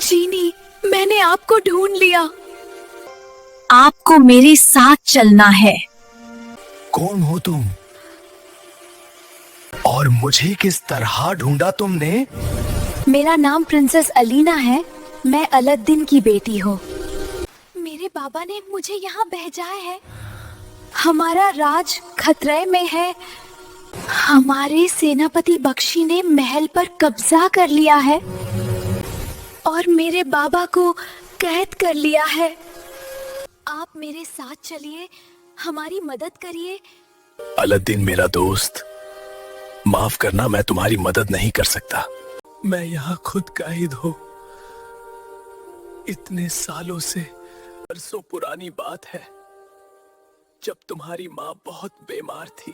जीनी, मैंने आपको ढूंढ लिया। आपको मेरे साथ चलना है। कौन हो तुम और मुझे किस तरह ढूंढा तुमने? मेरा नाम प्रिंसेस अलीना है। मैं अलादीन की बेटी हूँ। मेरे बाबा ने मुझे यहाँ भेजा है। हमारा राज खतरे में है। हमारे सेनापति बख्शी ने महल पर कब्जा कर लिया है और मेरे बाबा को कैद कर लिया है। आप मेरे साथ चलिए, हमारी मदद करिए। अलादीन मेरा दोस्त, माफ करना, मैं तुम्हारी मदद नहीं कर सकता। मैं यहाँ खुद कैद हूँ। इतने सालों से, बरसों पुरानी बात है, जब तुम्हारी माँ बहुत बीमार थी।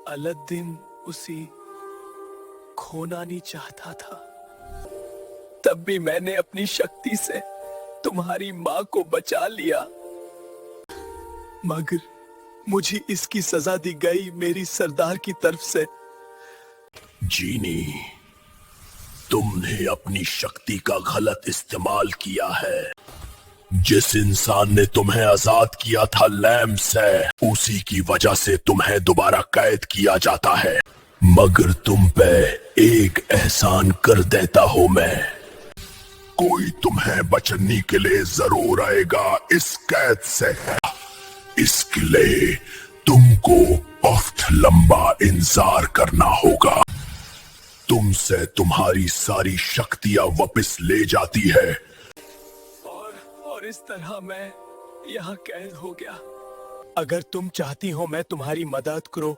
अलादीन उसी खोना नहीं चाहता था। तब भी मैंने अपनी शक्ति से तुम्हारी माँ को बचा लिया, मगर मुझे इसकी सजा दी गई मेरी सरदार की तरफ से। जीनी, तुमने अपनी शक्ति का गलत इस्तेमाल किया है। जिस इंसान ने तुम्हें आजाद किया था लैम्प से, उसी की वजह से तुम्हें दोबारा कैद किया जाता है। मगर तुम पे एक एहसान कर देता हूं मैं। कोई तुम्हें बचाने के लिए जरूर आएगा इस कैद से। इसके लिए तुमको बहुत लंबा इंतजार करना होगा। तुमसे तुम्हारी सारी शक्तियां वापस ले जाती है और इस तरह मैं यहाँ कैद हो गया। अगर तुम चाहती हो मैं तुम्हारी मदद करूं,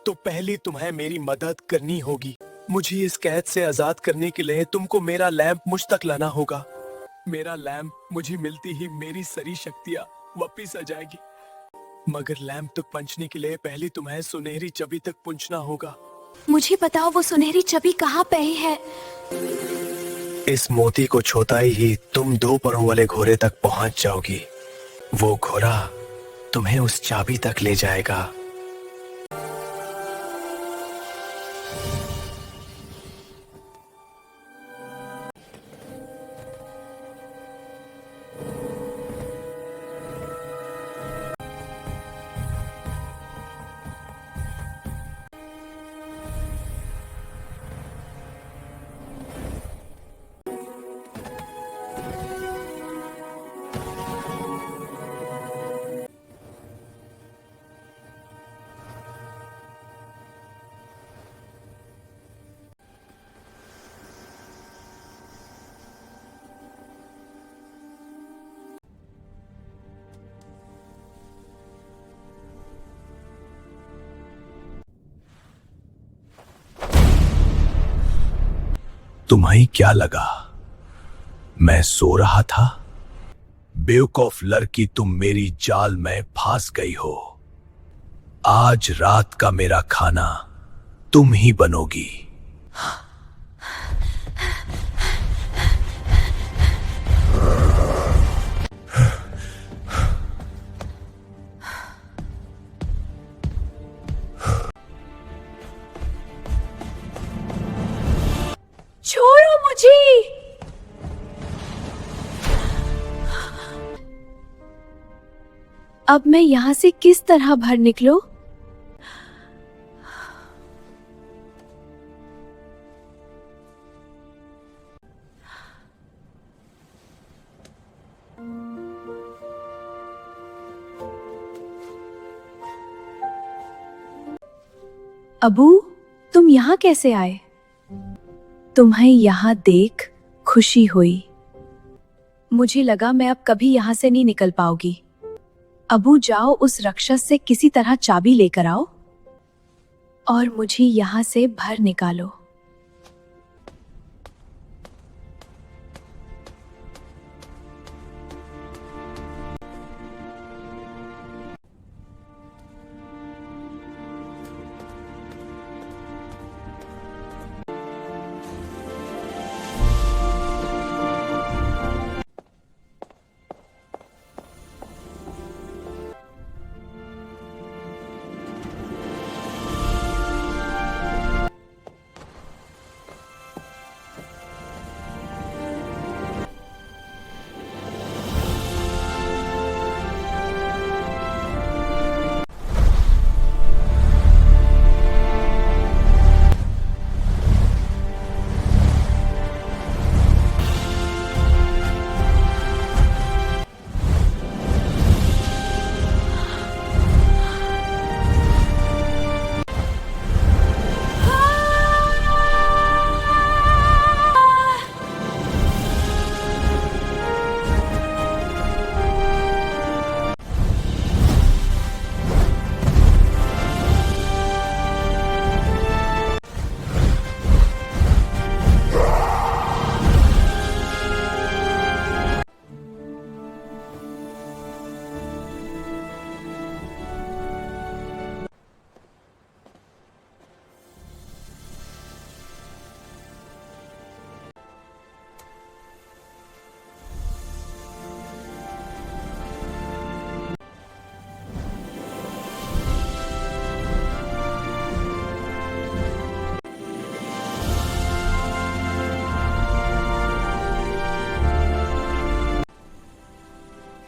तो पहले तुम्हें मेरी मदद करनी होगी। मुझे इस कैद से आजाद करने के लिए तुमको मेरा लैंप मुझ तक लाना होगा। मेरा लैंप मुझे मिलती ही मेरी सारी शक्तियां वापस आ जाएगी। मगर लैंप तक पहुंचने के लिए पहले तुम्हें सुनहरी चाबी तक पहुंचना होगा। मुझे बताओ, वो सुनहरी चाबी कहाँ पे है? इस मोती को छूता ही तुम 2 परों वाले घोड़े तक पहुंच जाओगी। वो घोड़ा तुम्हें उस चाबी तक ले जाएगा। तुम्हें क्या लगा मैं सो रहा था? बेवकूफ लड़की, तुम मेरी जाल में फंस गई हो। आज रात का मेरा खाना तुम ही बनोगी। छोड़ो मुझे। अब मैं यहाँ से किस तरह बाहर निकलूं? अबू, तुम यहाँ कैसे आए? तुम्हें यहाँ देख खुशी हुई। मुझे लगा मैं अब कभी यहाँ से नहीं निकल पाऊंगी। अबू, जाओ उस राक्षस से किसी तरह चाबी लेकर आओ और मुझे यहाँ से बाहर निकालो।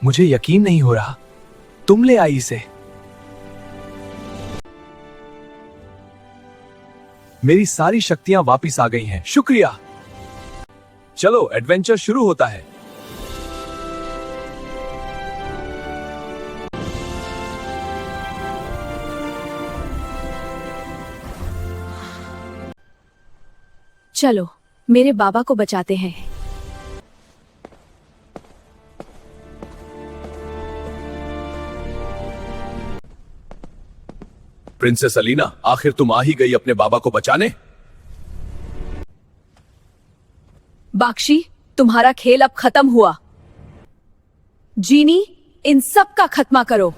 मुझे यकीन नहीं हो रहा, तुम ले आई इसे। मेरी सारी शक्तियां वापस आ गई हैं, शुक्रिया। चलो एडवेंचर शुरू होता है। चलो मेरे बाबा को बचाते हैं। प्रिंसेस अलीना, आखिर तुम आ ही गई अपने बाबा को बचाने। बाक्षी, तुम्हारा खेल अब खत्म हुआ। जीनी, इन सब का खत्मा करो।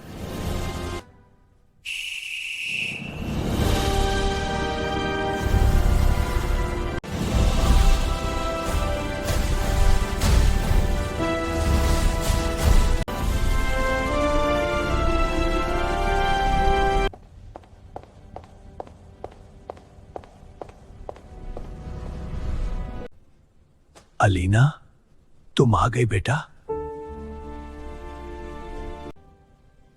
अलीना, तुम आ गई बेटा।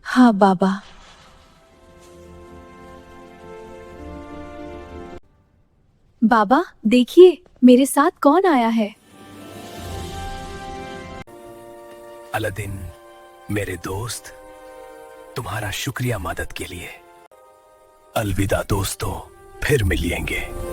हाँ बाबा। बाबा देखिए, मेरे साथ कौन आया है। अलादीन, मेरे दोस्त, तुम्हारा शुक्रिया मदद के लिए। अलविदा दोस्तों, फिर मिलेंगे।